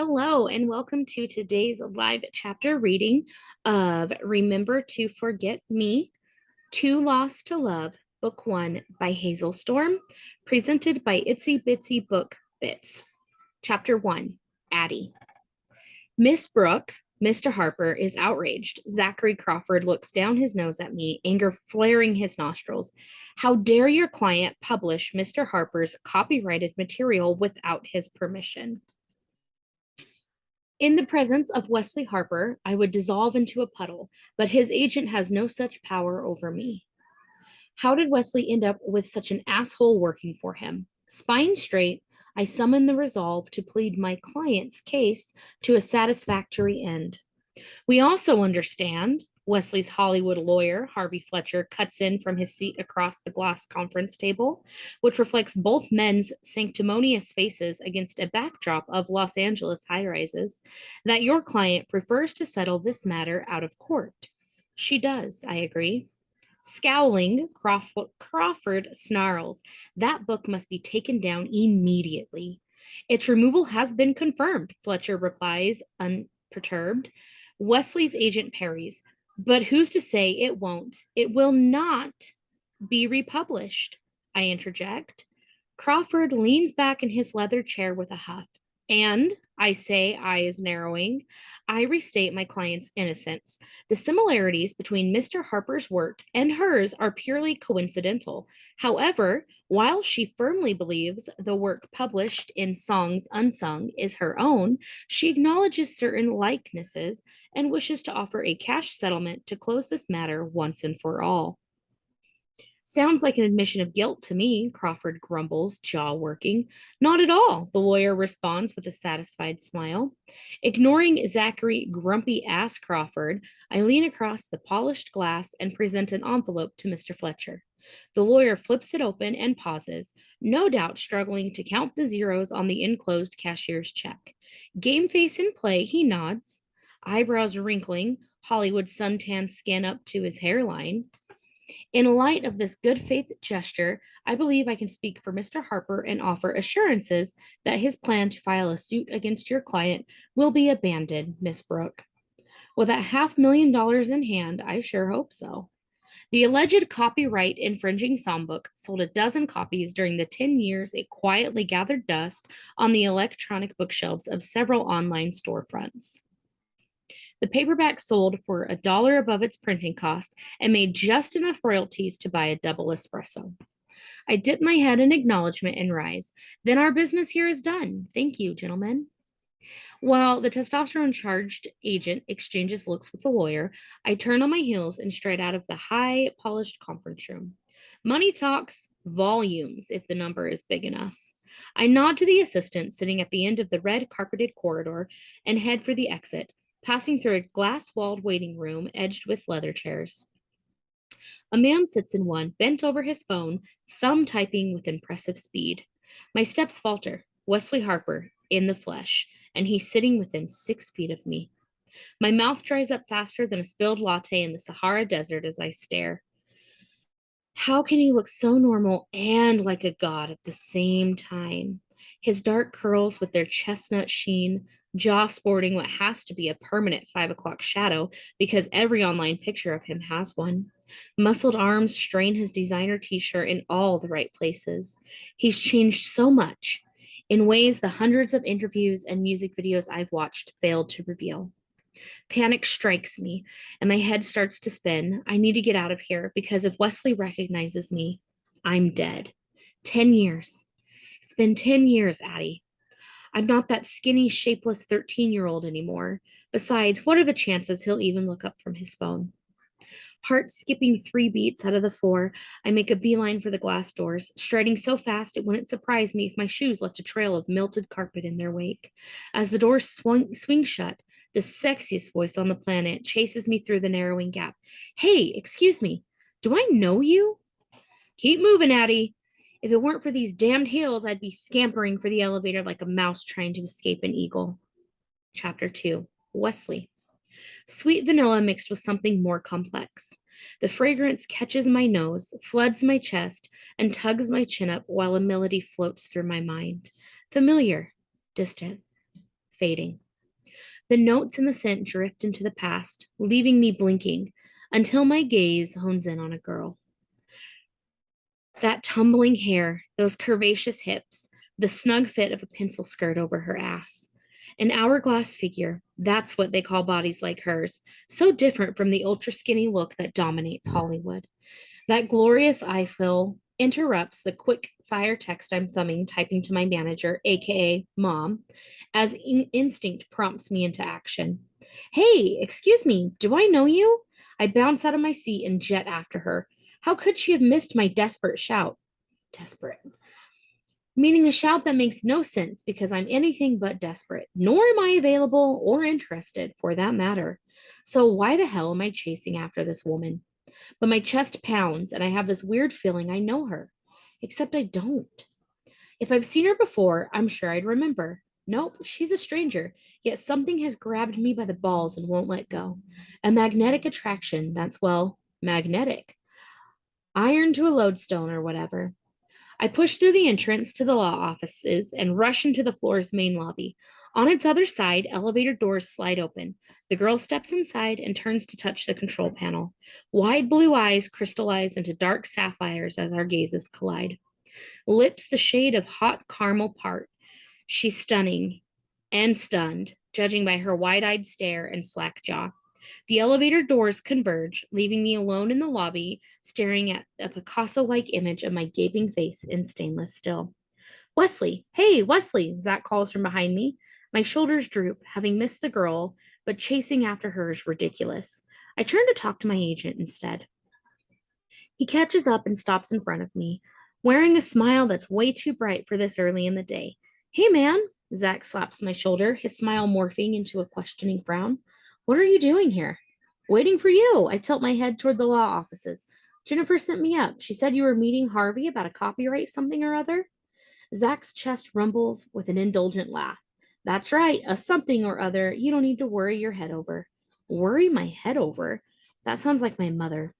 Hello, and welcome to today's live chapter reading of Remember to Forget Me, Too Lost to Love, Book 1 by Hazel Storm, presented by Itsy Bitsy Book Bits. Chapter 1, Addie. Miss Brooke, Mr. Harper is outraged. Zachary Crawford looks down his nose at me, anger flaring his nostrils. How dare your client publish Mr. Harper's copyrighted material without his permission? In the presence of Wesley Harper, I would dissolve into a puddle, but his agent has no such power over me. How did Wesley end up with such an asshole working for him? Spine straight, I summon the resolve to plead my client's case to a satisfactory end. We also understand, Wesley's Hollywood lawyer, Harvey Fletcher, cuts in from his seat across the glass conference table, which reflects both men's sanctimonious faces against a backdrop of Los Angeles high rises, that your client prefers to settle this matter out of court. She does, I agree. Scowling, Crawford snarls. That book must be taken down immediately. Its removal has been confirmed, Fletcher replies, unperturbed. Wesley's agent parries. But who's to say it won't? It will not be republished, I interject. Crawford leans back in his leather chair with a huff. And, I say, eyes narrowing, I restate my client's innocence. The similarities between Mr. Harper's work and hers are purely coincidental. However, while she firmly believes the work published in Songs Unsung is her own, she acknowledges certain likenesses and wishes to offer a cash settlement to close this matter once and for all. Sounds like an admission of guilt to me, Crawford grumbles, jaw working. Not at all, the lawyer responds with a satisfied smile. Ignoring Zachary grumpy ass Crawford, I lean across the polished glass and present an envelope to Mr. Fletcher. The lawyer flips it open and pauses, no doubt struggling to count the zeros on the enclosed cashier's check. Game face in play, he nods, eyebrows wrinkling, Hollywood suntan skin up to his hairline. In light of this good faith gesture, I believe I can speak for Mr. Harper and offer assurances that his plan to file a suit against your client will be abandoned, Miss Brooke. With that $500,000 in hand, I sure hope so. The alleged copyright infringing songbook sold a dozen copies during the 10 years it quietly gathered dust on the electronic bookshelves of several online storefronts. The paperback sold for $1 above its printing cost and made just enough royalties to buy a double espresso. I dip my head in acknowledgement and rise. Then our business here is done. Thank you, gentlemen. While the testosterone charged agent exchanges looks with the lawyer, I turn on my heels and stride out of the high polished conference room. Money talks volumes if the number is big enough. I nod to the assistant sitting at the end of the red carpeted corridor and head for the exit, passing through a glass-walled waiting room edged with leather chairs. A man sits in one, bent over his phone, thumb typing with impressive speed. My steps falter. Wesley Harper, in the flesh, and he's sitting within 6 feet of me. My mouth dries up faster than a spilled latte in the Sahara Desert as I stare. How can he look so normal and like a god at the same time? His dark curls with their chestnut sheen, jaw sporting what has to be a permanent 5 o'clock shadow because every online picture of him has one. Muscled arms strain his designer t-shirt in all the right places. He's changed so much in ways the hundreds of interviews and music videos I've watched failed to reveal. Panic strikes me and my head starts to spin. I need to get out of here because if Wesley recognizes me, I'm dead. 10 years. It's been 10 years, Addie. I'm not that skinny, shapeless 13-year-old anymore. Besides, what are the chances he'll even look up from his phone? Heart skipping 3 beats out of the 4, I make a beeline for the glass doors, striding so fast it wouldn't surprise me if my shoes left a trail of melted carpet in their wake. As the doors swing shut, the sexiest voice on the planet chases me through the narrowing gap. Hey, excuse me, do I know you? Keep moving, Addie. If it weren't for these damned heels, I'd be scampering for the elevator like a mouse trying to escape an eagle. Chapter 2, Wesley. Sweet vanilla mixed with something more complex. The fragrance catches my nose, floods my chest, and tugs my chin up while a melody floats through my mind. Familiar, distant, fading. The notes and the scent drift into the past, leaving me blinking until my gaze hones in on a girl. That tumbling hair, those curvaceous hips, the snug fit of a pencil skirt over her ass. An hourglass figure, that's what they call bodies like hers, so different from the ultra skinny look that dominates Hollywood. That glorious eye fill interrupts the quick fire text I'm thumbing, typing to my manager, aka mom, as instinct prompts me into action. Hey, excuse me, do I know you? I bounce out of my seat and jet after her. How could she have missed my desperate shout? Desperate. Meaning a shout that makes no sense because I'm anything but desperate, nor am I available or interested for that matter. So why the hell am I chasing after this woman? But my chest pounds and I have this weird feeling I know her. Except I don't. If I've seen her before, I'm sure I'd remember. Nope, she's a stranger, yet something has grabbed me by the balls and won't let go. A magnetic attraction that's, well, magnetic. Iron to a lodestone or whatever. I push through the entrance to the law offices and rush into the floor's main lobby. On its other side, elevator doors slide open. The girl steps inside and turns to touch the control panel. Wide blue eyes crystallize into dark sapphires as our gazes collide. Lips the shade of hot caramel part. She's stunning and stunned, judging by her wide-eyed stare and slack jaw. The elevator doors converge, leaving me alone in the lobby, staring at a Picasso-like image of my gaping face in stainless steel. Wesley, hey, Wesley, Zack calls from behind me. My shoulders droop, having missed the girl, but chasing after her is ridiculous. I turn to talk to my agent instead. He catches up and stops in front of me, wearing a smile that's way too bright for this early in the day. Hey, man, Zack slaps my shoulder, his smile morphing into a questioning frown. What are you doing here? Waiting for you. I tilt my head toward the law offices. Jennifer sent me up. She said you were meeting Harvey about a copyright something or other. Zack's chest rumbles with an indulgent laugh. That's right, a something or other you don't need to worry your head over. Worry my head over? That sounds like my mother.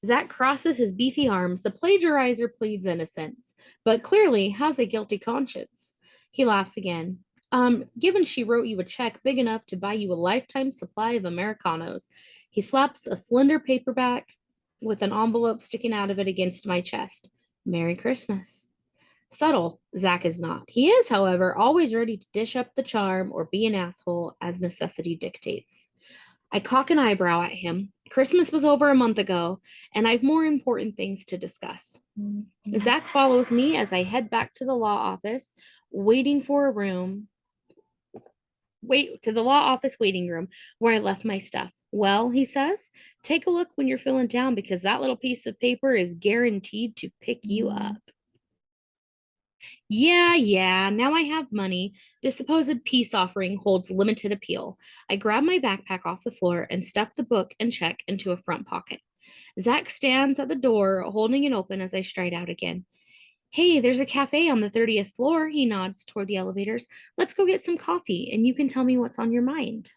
Zack crosses his beefy arms. The plagiarizer pleads innocence, but clearly has a guilty conscience. He laughs again. Given she wrote you a check big enough to buy you a lifetime supply of Americanos. He slaps a slender paperback with an envelope sticking out of it against my chest. Merry Christmas. Subtle, Zack is not. He is, however, always ready to dish up the charm or be an asshole as necessity dictates. I cock an eyebrow at him. Christmas was over a month ago, and I've more important things to discuss. Zack follows me as I head back to the law office, waiting for a room. Wait to the law office waiting room where I left my stuff. Well, he says, take a look when you're feeling down because that little piece of paper is guaranteed to pick you up. Yeah, now I have money. This supposed peace offering holds limited appeal. I grab my backpack off the floor and stuff the book and check into a front pocket. Zack stands at the door, holding it open as I stride out again. Hey, there's a cafe on the 30th floor. He nods toward the elevators. Let's go get some coffee and you can tell me what's on your mind.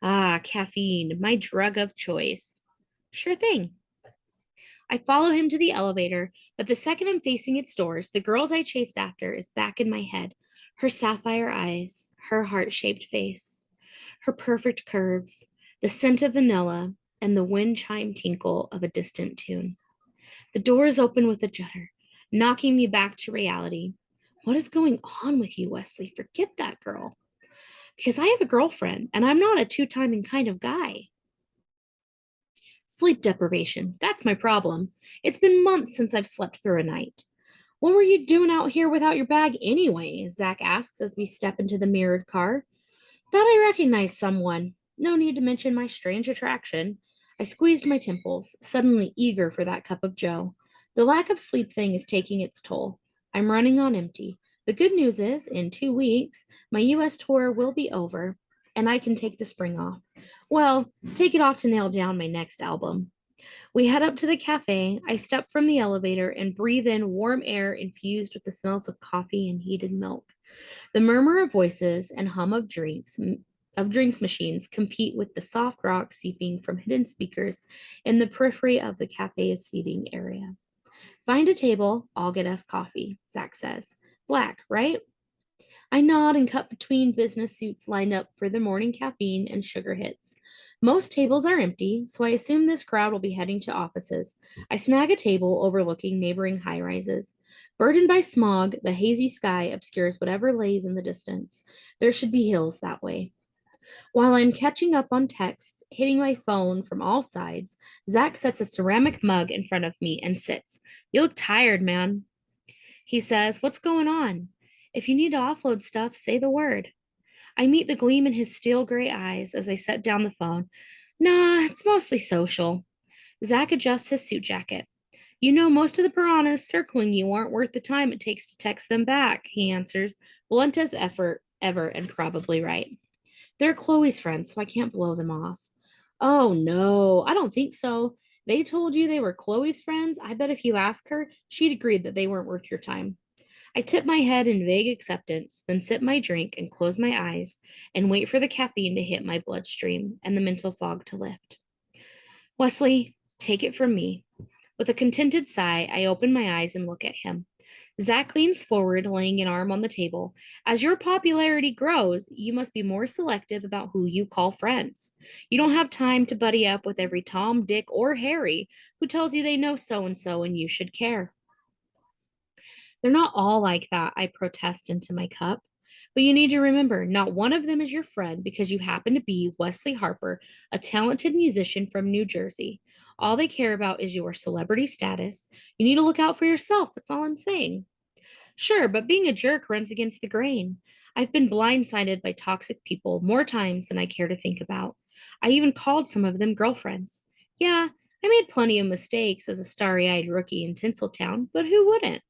Ah, caffeine, my drug of choice. Sure thing. I follow him to the elevator, but the second I'm facing its doors, the girls I chased after is back in my head. Her sapphire eyes, her heart-shaped face, her perfect curves, the scent of vanilla, and the wind chime tinkle of a distant tune. The doors open with a judder, knocking me back to reality. What is going on with you, Wesley? Forget that girl. Because I have a girlfriend, and I'm not a two-timing kind of guy. Sleep deprivation. That's my problem. It's been months since I've slept through a night. What were you doing out here without your bag anyway? Zack asks as we step into the mirrored car. Thought I recognized someone. No need to mention my strange attraction. I squeezed my temples, suddenly eager for that cup of joe. The lack of sleep thing is taking its toll. I'm running on empty. The good news is, in 2 weeks, my US tour will be over, and I can take the spring off. Well, take it off to nail down my next album. We head up to the cafe. I step from the elevator and breathe in warm air infused with the smells of coffee and heated milk. The murmur of voices and hum of drinks machines compete with the soft rock seeping from hidden speakers in the periphery of the cafe's seating area. Find a table, I'll get us coffee, Zack says. Black, right? I nod and cut between business suits lined up for the morning caffeine and sugar hits. Most tables are empty, so I assume this crowd will be heading to offices. I snag a table overlooking neighboring high rises. Burdened by smog, the hazy sky obscures whatever lays in the distance. There should be hills that way. While I'm catching up on texts, hitting my phone from all sides, Zack sets a ceramic mug in front of me and sits. You look tired, man. He says, "What's going on? If you need to offload stuff, say the word." I meet the gleam in his steel gray eyes as I set down the phone. Nah, it's mostly social. Zack adjusts his suit jacket. You know, most of the piranhas circling you aren't worth the time it takes to text them back, he answers, blunt as effort ever and probably right. They're Chloe's friends, so I can't blow them off. Oh no, I don't think so. They told you they were Chloe's friends. I bet if you ask her, she'd agree that they weren't worth your time. I tip my head in vague acceptance, then sip my drink and close my eyes and wait for the caffeine to hit my bloodstream and the mental fog to lift. Wesley, take it from me. With a contented sigh, I open my eyes and look at him. Zack leans forward, laying an arm on the table. As your popularity grows, you must be more selective about who you call friends. You don't have time to buddy up with every Tom, Dick, or Harry who tells you they know so and you should care. They're not all like that, I protest into my cup. But you need to remember, not one of them is your friend because you happen to be Wesley Harper, a talented musician from New Jersey. All they care about is your celebrity status. You need to look out for yourself. That's all I'm saying. Sure, but being a jerk runs against the grain. I've been blindsided by toxic people more times than I care to think about. I even called some of them girlfriends. Yeah, I made plenty of mistakes as a starry eyed rookie in Tinseltown, but who wouldn't?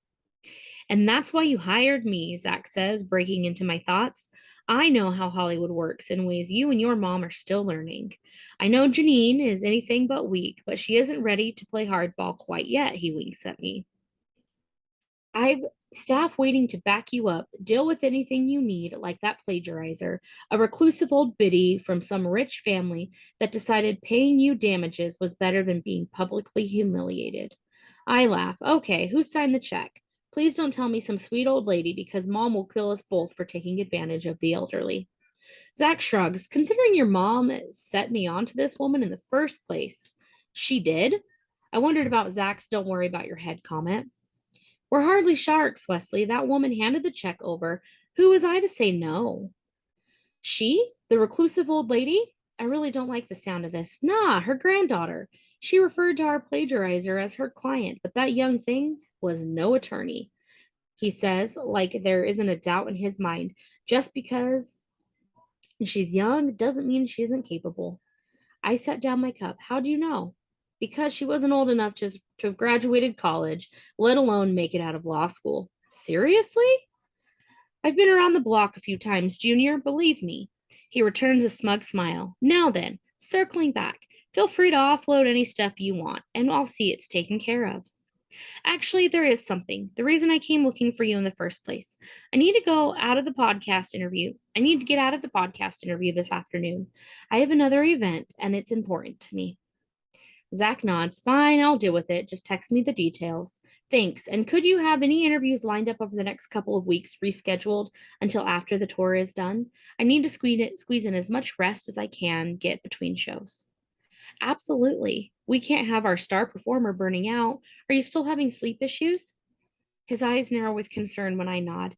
And that's why you hired me, Zack says, breaking into my thoughts. I know how Hollywood works in ways you and your mom are still learning. I know Janine is anything but weak, but she isn't ready to play hardball quite yet, he winks at me. I've staff waiting to back you up. Deal with anything you need, like that plagiarizer, a reclusive old biddy from some rich family that decided paying you damages was better than being publicly humiliated. I laugh. Okay, who signed the check? Please don't tell me some sweet old lady because mom will kill us both for taking advantage of the elderly. Zack shrugs. Considering your mom set me onto this woman in the first place, she did? I wondered about Zack's don't worry about your head comment. We're hardly sharks, Wesley. That woman handed the check over. Who was I to say no? She? The reclusive old lady? I really don't like the sound of this. Nah, her granddaughter. She referred to our plagiarizer as her client, but that young thing was no attorney. He says, like there isn't a doubt in his mind. Just because she's young doesn't mean she isn't capable. I set down my cup. How do you know? Because she wasn't old enough to have graduated college, let alone make it out of law school. Seriously? I've been around the block a few times, Junior, believe me. He returns a smug smile. Now then, circling back, feel free to offload any stuff you want, and I'll see it's taken care of. Actually, there is something. The reason I came looking for you in the first place. I need to go out of the podcast interview. I need to get out of the podcast interview this afternoon. I have another event, and it's important to me. Zack nods. Fine, I'll deal with it. Just text me the details. Thanks. And could you have any interviews lined up over the next couple of weeks rescheduled until after the tour is done? I need to squeeze in as much rest as I can get between shows. Absolutely. We can't have our star performer burning out. Are you still having sleep issues? His eyes narrow with concern when I nod.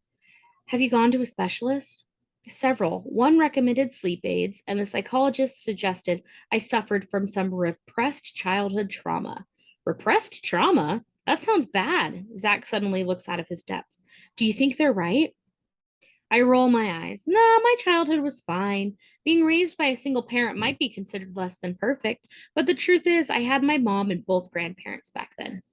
Have you gone to a specialist? Several. One recommended sleep aids, and the psychologist suggested I suffered from some repressed childhood trauma. Repressed trauma? That sounds bad. Zack suddenly looks out of his depth. Do you think they're right? I roll my eyes. Nah, my childhood was fine. Being raised by a single parent might be considered less than perfect, but the truth is, I had my mom and both grandparents back then.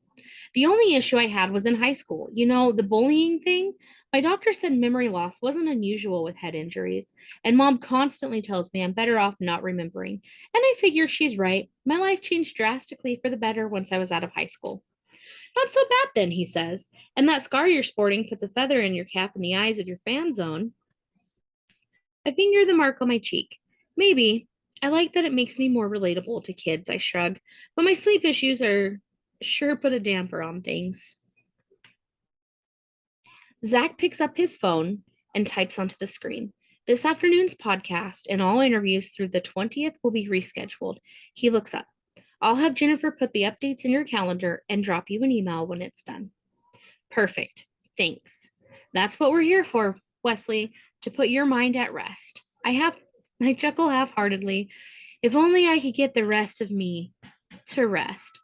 The only issue I had was in high school. You know, the bullying thing. My doctor said memory loss wasn't unusual with head injuries, and mom constantly tells me I'm better off not remembering. And I figure she's right. My life changed drastically for the better once I was out of high school. Not so bad then, he says. And that scar you're sporting puts a feather in your cap in the eyes of your fan zone. I finger the mark on my cheek. Maybe. I like that it makes me more relatable to kids, I shrug. But my sleep issues are sure put a damper on things. Zack picks up his phone and types onto the screen. This afternoon's podcast and all interviews through the 20th will be rescheduled. He looks up. I'll have Jennifer put the updates in your calendar and drop you an email when it's done. Perfect. Thanks. That's what we're here for, Wesley, to put your mind at rest. I chuckle half-heartedly. If only I could get the rest of me to rest.